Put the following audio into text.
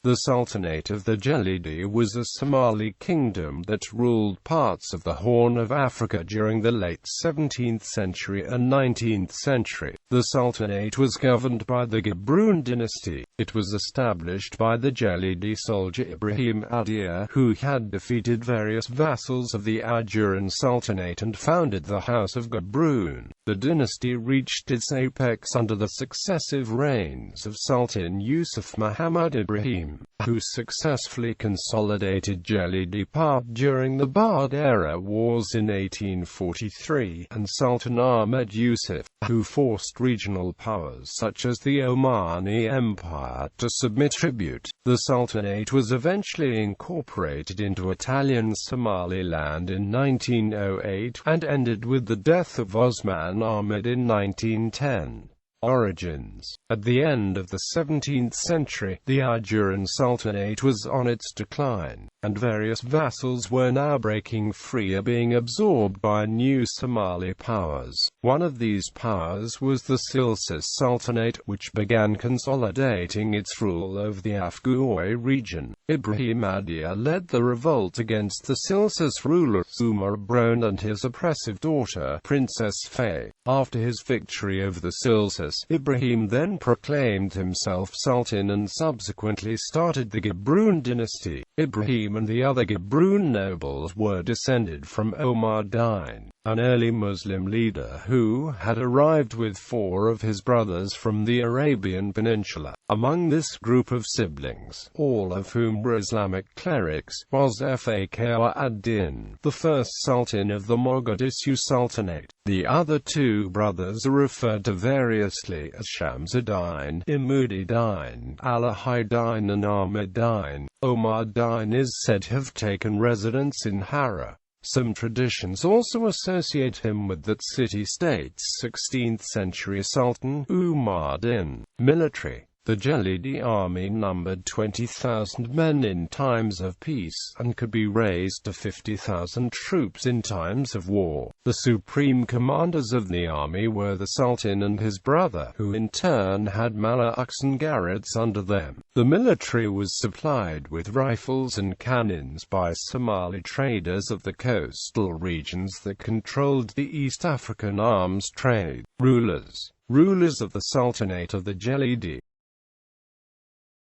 The Sultanate of the Geledi was a Somali kingdom that ruled parts of the Horn of Africa during the late 17th century and 19th century. The Sultanate was governed by the Gobroon Dynasty. It was established by the Geledi soldier Ibrahim Adeer, who had defeated various vassals of the Ajuran Sultanate and founded the House of Gobroon. The dynasty reached its apex under the successive reigns of Sultan Yusuf Mahamud Ibrahim, who successfully consolidated Geledi during the Bardera Wars in 1843, and Sultan Ahmed Yusuf, who forced regional powers such as the Omani Empire to submit tribute. The Sultanate was eventually incorporated into Italian Somaliland in 1908, and ended with the death of Osman Ahmed in 1910. Origins. At the end of the 17th century, the Ajuran Sultanate was on its decline, and various vassals were now breaking free or being absorbed by new Somali powers. One of these powers was the Silsilis Sultanate, which began consolidating its rule over the Afgoy region. Ibrahim Adeer led the revolt against the Silsilis ruler Gobroon and his oppressive daughter, Princess Faye. After his victory over the Silsilis, Ibrahim then proclaimed himself Sultan and subsequently started the Gobroon Dynasty. Ibrahim and the other Gobroon nobles were descended from Omani, an early Muslim leader who had arrived with 4 of his brothers from the Arabian Peninsula. Among this group of siblings, all of whom were Islamic clerics, was Fakhr ad-Din, the first sultan of the Mogadishu Sultanate. The other 2 brothers are referred to variously as Shamsuddin, Imuddin, Alahiddin and Ahmeddin. Omar-Din is said to have taken residence in Hara. Some traditions also associate him with that city-state's 16th century Sultan Umar-Din. Military. The Geledi army numbered 20,000 men in times of peace, and could be raised to 50,000 troops in times of war. The supreme commanders of the army were the Sultan and his brother, who in turn had Malaks and Garids under them. The military was supplied with rifles and cannons by Somali traders of the coastal regions that controlled the East African arms trade. Rulers of the Sultanate of the Geledi.